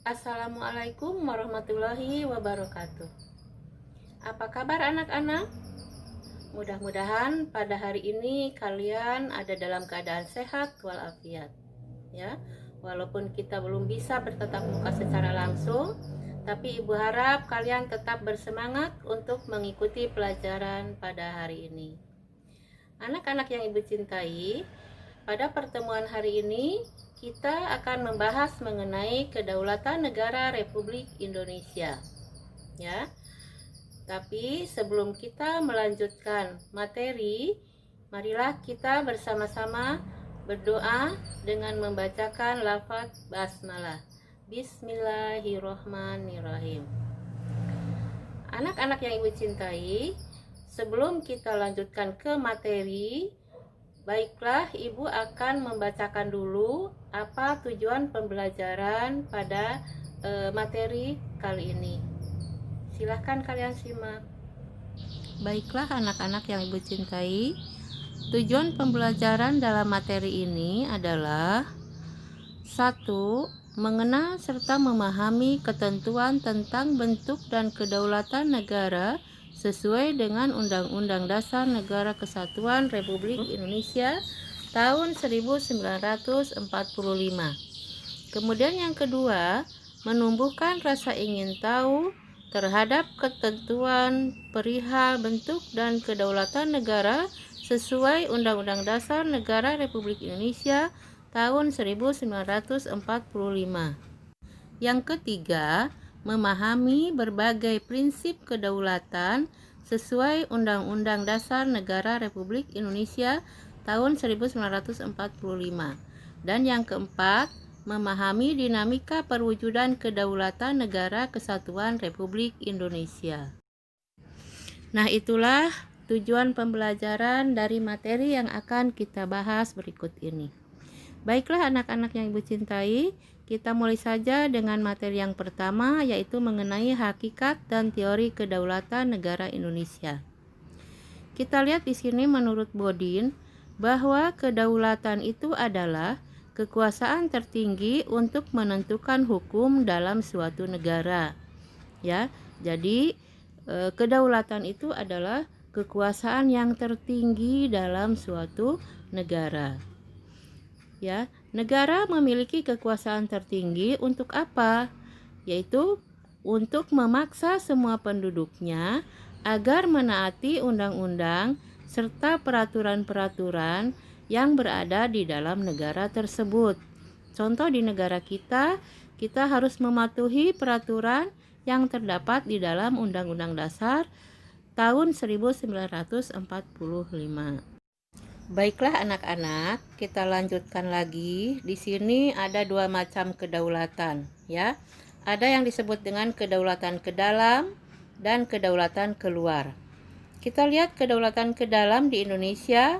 Assalamualaikum warahmatullahi wabarakatuh. Apa kabar anak-anak? Mudah-mudahan pada hari ini kalian ada dalam keadaan sehat walafiat. Ya, walaupun kita belum bisa bertatap muka secara langsung, tapi Ibu harap kalian tetap bersemangat untuk mengikuti pelajaran pada hari ini. Anak-anak yang Ibu cintai, pada pertemuan hari ini kita akan membahas mengenai kedaulatan negara Republik Indonesia. Ya. Tapi sebelum kita melanjutkan materi, marilah kita bersama-sama berdoa dengan membacakan lafaz basmalah. Bismillahirrohmanirrohim. Anak-anak yang Ibu cintai, sebelum kita lanjutkan ke materi, baiklah, Ibu akan membacakan dulu apa tujuan pembelajaran pada materi kali ini. Silahkan kalian simak. Baiklah anak-anak yang Ibu cintai, tujuan pembelajaran dalam materi ini adalah 1. Mengenal serta memahami ketentuan tentang bentuk dan kedaulatan negara sesuai dengan Undang-Undang Dasar Negara Kesatuan Republik Indonesia tahun 1945. Kemudian yang kedua, menumbuhkan rasa ingin tahu terhadap ketentuan perihal bentuk dan kedaulatan negara sesuai Undang-Undang Dasar Negara Republik Indonesia tahun 1945. Yang ketiga, memahami berbagai prinsip kedaulatan sesuai Undang-Undang Dasar Negara Republik Indonesia tahun 1945. Dan yang keempat, memahami dinamika perwujudan kedaulatan negara kesatuan Republik Indonesia. Nah, itulah tujuan pembelajaran dari materi yang akan kita bahas berikut ini. Baiklah anak-anak yang Ibu cintai, kita mulai saja dengan materi yang pertama, yaitu mengenai hakikat dan teori kedaulatan negara Indonesia. Kita lihat di sini menurut Bodin bahwa kedaulatan itu adalah kekuasaan tertinggi untuk menentukan hukum dalam suatu negara. Ya, jadi kedaulatan itu adalah kekuasaan yang tertinggi dalam suatu negara. Ya, negara memiliki kekuasaan tertinggi untuk apa? Yaitu untuk memaksa semua penduduknya agar menaati undang-undang serta peraturan-peraturan yang berada di dalam negara tersebut. Contoh di negara kita harus mematuhi peraturan yang terdapat di dalam Undang-Undang Dasar tahun 1945. Baiklah anak-anak, kita lanjutkan lagi. Di sini ada dua macam kedaulatan, ya. Ada yang disebut dengan kedaulatan ke dalam dan kedaulatan keluar. Kita lihat kedaulatan ke dalam di Indonesia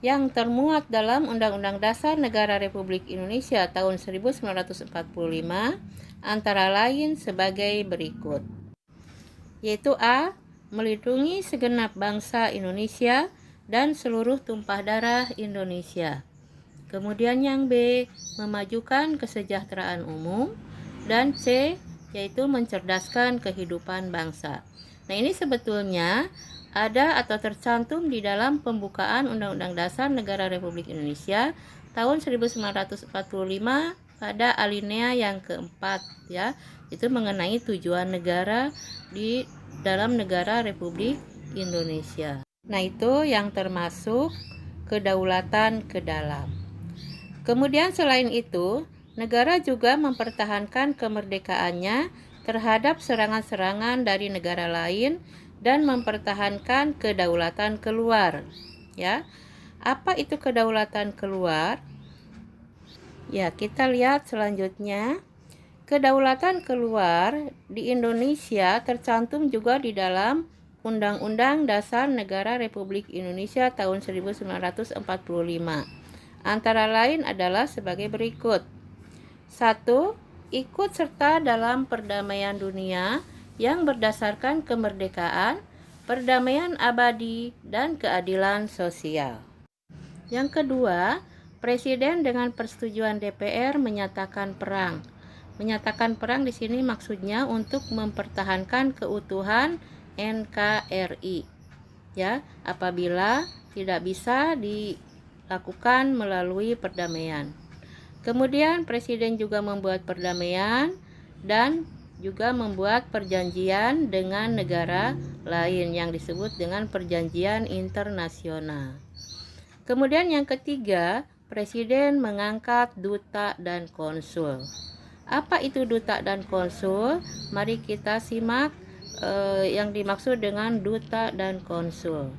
yang termuat dalam Undang-Undang Dasar Negara Republik Indonesia tahun 1945 antara lain sebagai berikut. Yaitu A. Melindungi segenap bangsa Indonesia dan seluruh tumpah darah Indonesia. Kemudian yang B, memajukan kesejahteraan umum, dan C, yaitu mencerdaskan kehidupan bangsa. Nah, ini sebetulnya ada atau tercantum di dalam pembukaan Undang-Undang Dasar Negara Republik Indonesia tahun 1945 pada alinea yang keempat, ya, itu mengenai tujuan negara di dalam negara Republik Indonesia. Nah, itu yang termasuk kedaulatan ke dalam. Kemudian selain itu, negara juga mempertahankan kemerdekaannya terhadap serangan-serangan dari negara lain dan mempertahankan kedaulatan keluar. Ya. Apa itu kedaulatan keluar? Ya, kita lihat selanjutnya. Kedaulatan keluar di Indonesia tercantum juga di dalam Undang-Undang Dasar Negara Republik Indonesia tahun 1945. Antara lain adalah sebagai berikut. 1. Ikut serta dalam perdamaian dunia yang berdasarkan kemerdekaan, perdamaian abadi, dan keadilan sosial. Yang kedua, Presiden dengan persetujuan DPR menyatakan perang. Menyatakan perang di sini maksudnya untuk mempertahankan keutuhan NKRI. Ya, apabila tidak bisa dilakukan melalui perdamaian. Kemudian presiden juga membuat perdamaian dan juga membuat perjanjian dengan negara lain yang disebut dengan perjanjian internasional. Kemudian yang ketiga, presiden mengangkat duta dan konsul. Apa itu duta dan konsul? Mari kita simak yang dimaksud dengan duta dan konsul.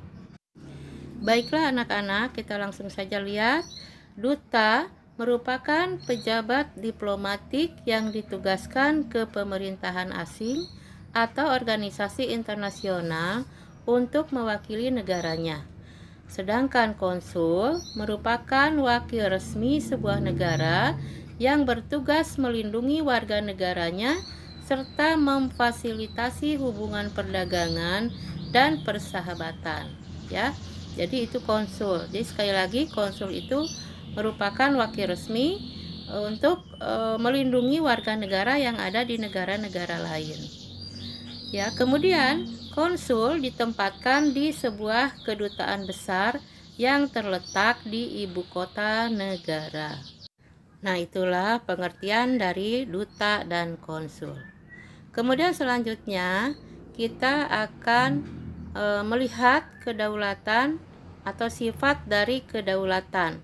Baiklah anak-anak, kita langsung saja lihat. Duta merupakan pejabat diplomatik yang ditugaskan ke pemerintahan asing atau organisasi internasional untuk mewakili negaranya. Sedangkan konsul merupakan wakil resmi sebuah negara yang bertugas melindungi warga negaranya serta memfasilitasi hubungan perdagangan dan persahabatan. Ya, jadi itu konsul. Jadi sekali lagi konsul itu merupakan wakil resmi untuk melindungi warga negara yang ada di negara-negara lain. Ya, kemudian konsul ditempatkan di sebuah kedutaan besar yang terletak di ibu kota negara. Nah, itulah pengertian dari duta dan konsul. Kemudian selanjutnya kita akan melihat kedaulatan atau sifat dari kedaulatan.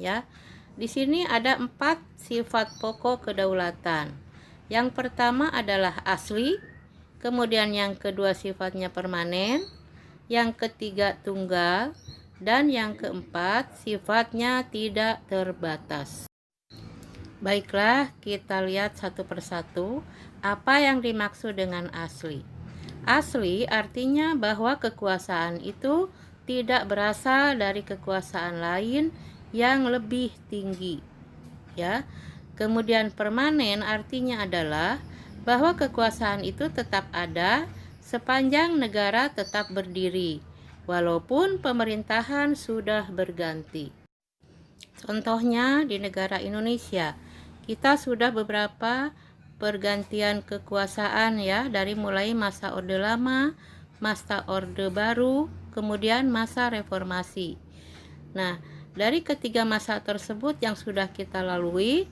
Ya, di sini ada 4 sifat pokok kedaulatan. Yang pertama adalah asli. Kemudian yang kedua sifatnya permanen, yang ketiga tunggal, dan yang keempat sifatnya tidak terbatas. Baiklah, kita lihat satu persatu apa yang dimaksud dengan asli. Asli artinya bahwa kekuasaan itu tidak berasal dari kekuasaan lain yang lebih tinggi. Ya. Kemudian permanen artinya adalah bahwa kekuasaan itu tetap ada sepanjang negara tetap berdiri, walaupun pemerintahan sudah berganti. Contohnya di negara Indonesia, kita sudah beberapa pergantian kekuasaan ya, dari mulai masa Orde Lama, masa Orde Baru, kemudian masa Reformasi. Nah, dari ketiga masa tersebut yang sudah kita lalui,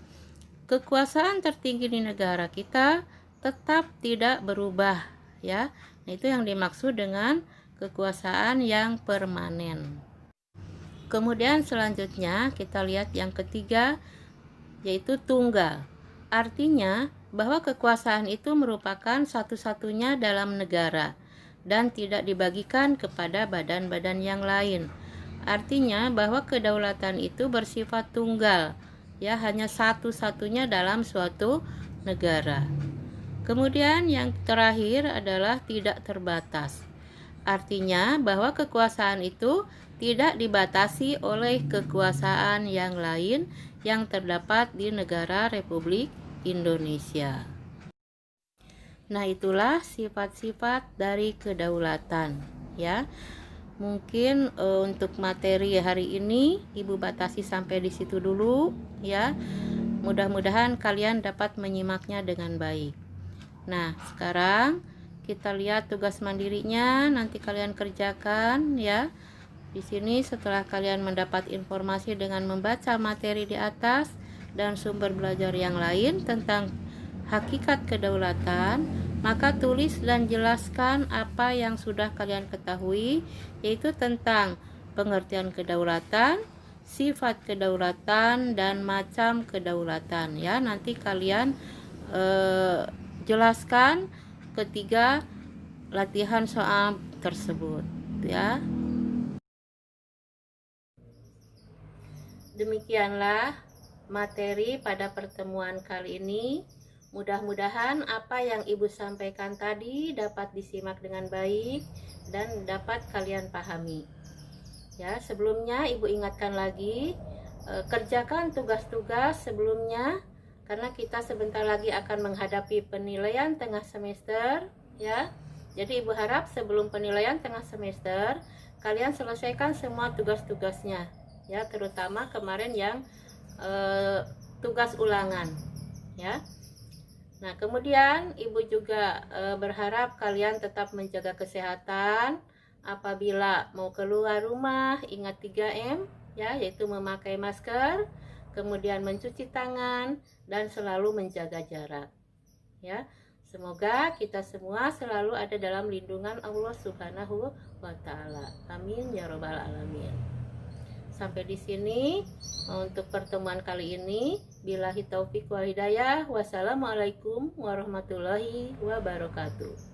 kekuasaan tertinggi di negara kita tetap tidak berubah ya. Nah, itu yang dimaksud dengan kekuasaan yang permanen. Kemudian selanjutnya kita lihat yang ketiga, yaitu tunggal. Artinya bahwa kekuasaan itu merupakan satu-satunya dalam negara dan tidak dibagikan kepada badan-badan yang lain. Artinya bahwa kedaulatan itu bersifat tunggal, ya, hanya satu-satunya dalam suatu negara. Kemudian yang terakhir adalah tidak terbatas. Artinya bahwa kekuasaan itu tidak dibatasi oleh kekuasaan yang lain yang terdapat di negara Republik Indonesia. Nah, itulah sifat-sifat dari kedaulatan, ya. Mungkin untuk materi hari ini Ibu batasi sampai di situ dulu, ya. Mudah-mudahan kalian dapat menyimaknya dengan baik. Nah, sekarang kita lihat tugas mandirinya, nanti kalian kerjakan ya. Di sini setelah kalian mendapat informasi dengan membaca materi di atas dan sumber belajar yang lain tentang hakikat kedaulatan, maka tulis dan jelaskan apa yang sudah kalian ketahui, yaitu tentang pengertian kedaulatan, sifat kedaulatan, dan macam kedaulatan ya. Nanti kalian jelaskan ketiga latihan soal tersebut ya. Demikianlah materi pada pertemuan kali ini. Mudah-mudahan apa yang Ibu sampaikan tadi dapat disimak dengan baik dan dapat kalian pahami. Ya, sebelumnya Ibu ingatkan lagi, kerjakan tugas-tugas sebelumnya karena kita sebentar lagi akan menghadapi penilaian tengah semester ya. Jadi Ibu harap sebelum penilaian tengah semester kalian selesaikan semua tugas-tugasnya ya, terutama kemarin yang tugas ulangan ya. Nah, kemudian Ibu juga berharap kalian tetap menjaga kesehatan. Apabila mau keluar rumah, ingat 3M ya, yaitu memakai masker, kemudian mencuci tangan dan selalu menjaga jarak. Ya. Semoga kita semua selalu ada dalam lindungan Allah Subhanahu wa taala. Amin ya robbal alamin. Sampai di sini untuk pertemuan kali ini. Billahi taufik wal hidayah. Wassalamualaikum warahmatullahi wabarakatuh.